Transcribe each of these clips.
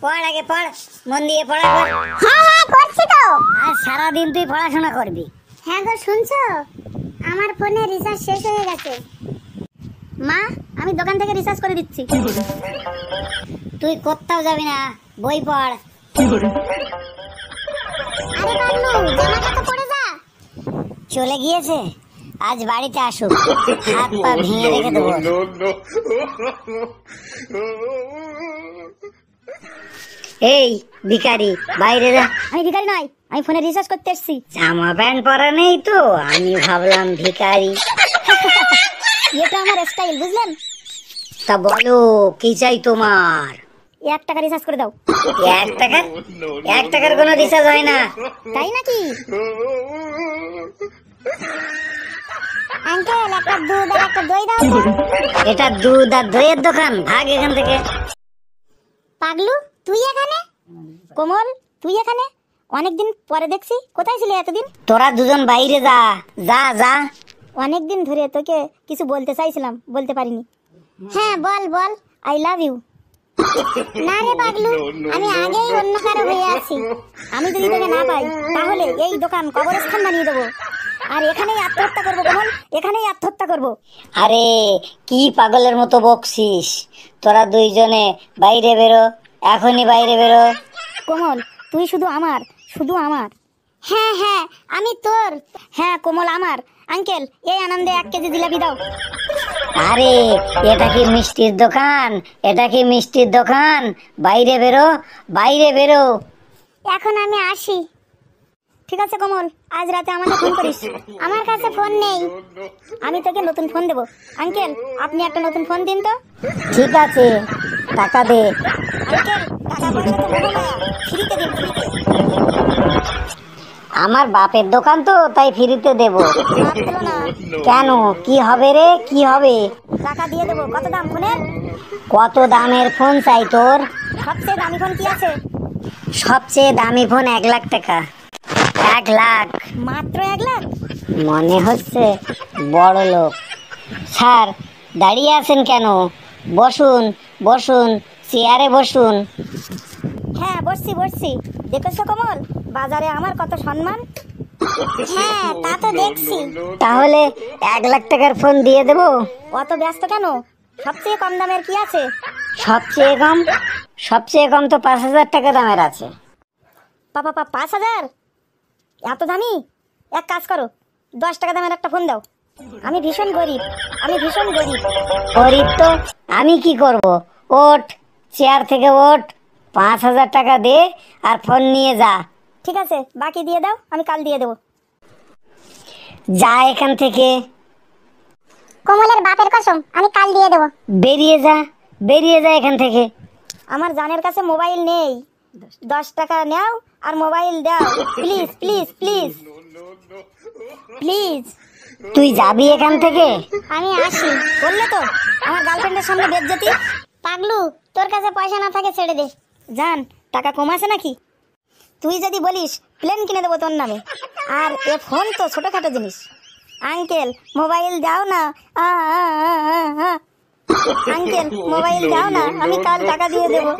পড় আগে পড়, মন দিয়ে পড়া কর। হ্যাঁ হ্যাঁ করছি তো। আর সারাদিন তুই পড়াশোনা করবি? হ্যাঁ গো শুনছো, আমার ফোনে রিচার্জ শেষ হয়ে গেছে। মা, আমি দোকান থেকে রিচার্জ করে দিচ্ছি। তুই কোথাও যাবি না, বই পড়। আরে পাগলু, জামাটা তো পড়ে যা। চলে গিয়েছে, আজ বাড়িতে আসুক, হাত পা ভেঙে রেখে দেবো। এই ভিখারি, বাইরে যা। আমি ভিখারি নয়, আমি ফোনে রিচার্জ করতে এসেছি। জামা প্যান্ট পরা নেই তো, আমি ভাবলাম ভিখারি। এটা আমার স্টাইল, বুঝলেন? তা বলো কি চাই তোমার? 1 টাকা রিচার্জ করে দাও। 1 টাকা? 1 টাকার কোনো রিচার্জ হয় না। তাই নাকি? আঙ্কেল, একটা দুধ আর একটা দই দাও তো। এটা দুধ আর দইয়ের দোকান, ভাগ এখান থেকে। পাগলু, তুই এখানে? কোমল, তুই এখানে? অনেকদিন পরে দেখছি, কোথায় ছিলি এতদিন? তোরা দুজন বাইরে যা, যা যা। অনেকদিন ধরে তোকে কিছু বলতে চাইছিলাম, বলতে পারিনি। হ্যাঁ বল বল। I love you. না রে পাগলু, আমি আগেই অন্য কারো হয়ে আছি। আমি যদি তোকে না পাই, তাহলে এই দোকান কবরস্থান বানিয়ে দেবো। আর এখানেই আত্মহত্যা করবো কোমল, এখানেই আত্মহত্যা করবো। আরে কি পাগলের মতো বকছিস? তোরা দুইজনে বাইরে বেরো, এখনই বাইরে বেরো। কোমল, তুই শুধু আমার, শুধু আমার। হ্যাঁ হ্যাঁ, আমি তোর। হ্যাঁ কোমল আমার। আঙ্কেল, এই আনন্দে 1 কেজি জিলাপি দাও। আরে এটা কি মিষ্টির দোকান? এটা কি মিষ্টির দোকান? বাইরে বেরো, বাইরে বেরো। এখন আমি আসি। ঠিক আছে কোমল, আজ রাতে আমাকে ফোন করিস। আমার কাছে ফোন নেই। আমি তোকে নতুন ফোন দেবো। আঙ্কেল, আপনি একটা নতুন ফোন দিন তো। ঠিক আছে, টাকা দে। আঙ্কেল, টাকা পয়সা তো বহু না, ফ্রিতে দিন, ফ্রিতে। আমার বাপের দোকান তো, তাই ফ্রিতে দেব। বাদ দিলো না। কেন, কি হবে রে, কি হবে? টাকা দিয়ে দেবো। কত দাম ফোনের? কত দামের ফোন চাই তোর? সবচেয়ে দামি ফোন কি আছে? সবচেয়ে দামি ফোন 1 লাখ টাকা। 1 লাখ? মাত্র 1 লাখ? মনে হচ্ছে বড় লোক। স্যার, দাঁড়িয়ে আছেন কেন? বসুন বসুন, চেয়ারে বসুন। হ্যাঁ বসছি বসছি। দেখেছো কমল, বাজারে আমার কত সম্মান। হ্যাঁ তা তো দেখছি। তাহলে 1 লাখ টাকার ফোন দিয়ে দেব। অত ব্যস্ত কেন? সবচেয়ে কম দামের কি আছে? সবচেয়ে কম? সবচেয়ে কম তো 5,000 টাকা দামের আছে। 5,000? এত দামি? এক কাজ করো, 10 টাকা দামের একটা ফোন দাও। আমি ভীষণ গরিব, আমি ভীষণ গরিব। গরিব তো আমি কি করব? ওঠ, চেয়ার থেকে ওঠ, 5,000 টাকা দে আর ফোন নিয়ে যা। ঠিক আছে, বাকি দিয়ে দাও, আমি কাল দিয়ে দেবো। যা এখান থেকে, কমলের বাপের কসম, আমি কাল দিয়ে দেবো। বেরিয়ে যা, বেরিয়ে যা এখান থেকে। আমার জানের কাছে মোবাইল নেই। 10 টাকা নাও আর মোবাইল দাও, প্লিজ প্লিজ প্লিজ প্লিজ। তুই যাবি এখান থেকে? আমি আসি। বললে তো আমার গার্লফ্রেন্ডের সামনে বেজ্জতি। পাগলু, তোর কাছে পয়সা না থাকে ছেড়ে দে। জান, টাকা কম আছে নাকি? তুই যদি বলিস প্লেন কিনে দেবো তোর নামে। আর এ ফোন তো ছোটখাটো জিনিস। আঙ্কেল, মোবাইল দাও না। আঙ্কেল, মোবাইল দাও না, আমি কাল টাকা দিয়ে দেবো।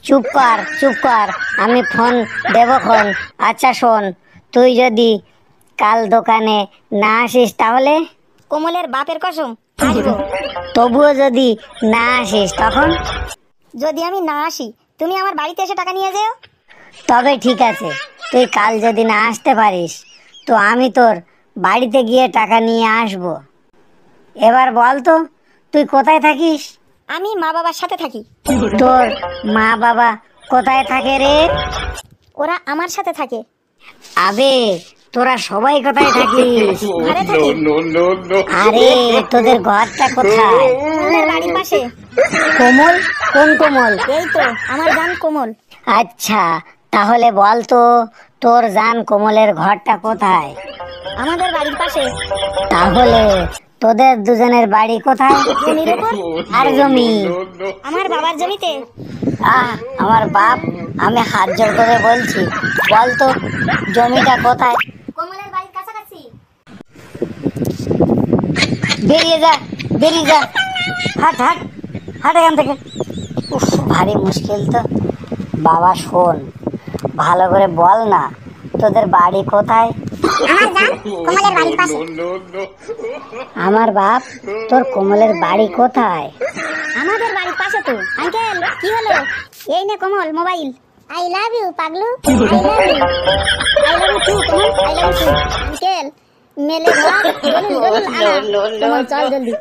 চুপ কর, চুপ কর, আমি ফোন দেবক্ষণ। আচ্ছা শোন, তুই যদি কাল দোকানে না আসিস তাহলে? কোমলের বাপের কসম, আসবো। তবুও যদি না আসিস তখন? যদি আমি না আসি, তুমি আমার বাড়িতে এসে টাকা নিয়ে যেও। তবে ঠিক আছে, তুই কাল যদি না আসতে পারিস তো আমি তোর বাড়িতে গিয়ে টাকা নিয়ে আসবো। এবার বল তো, তুই কোথায় থাকিস? আমি মা বাবার সাথে থাকি। তোর মা বাবা কোথায় থাকে রে? ওরা আমার সাথে থাকে। আবে, তোরা সবাই কোথায় থাকিস? ঘরে থাকি। আরে তোদের ঘরটা কোথায়? আমাদের বাড়ির পাশে। কোমল? কোন কোমল? এই তো আমার জান কোমল। আচ্ছা, তাহলে বল তো, তোর জান কোমলের ঘরটা কোথায়? আমাদের বাড়ির পাশে। তাহলে তোদের দুজনের বাড়ি কোথায়? জমির উপর। আর জমি? আমার বাবার জমিতে। আমার বাপ, আমি হাত জোড় করে বলছি, বল তো জমিটা কোথায়? কোমলের বাড়ির কাছাকাছি। বেরিয়ে যা, বেরিয়ে যা, হাট হাট হাট এখান থেকে। উফ, ভারী মুশকিল তো। বাবা শোন, ভালো করে বল না, তোদের বাড়ি কোথায়? আমার জান কমলের বাড়ির পাশে। আমার বাপ, তোর কমলের বাড়ি কোথায়? আমাদের বাড়ির পাশে তো। আঙ্কেল কি হলো? এই নে Kamal mobile. I love you পাগলু, I love you. I love you too Kamal, I love you too. Uncle মেলে ঘর জলুন জলুন আনা কমল চল জলদি।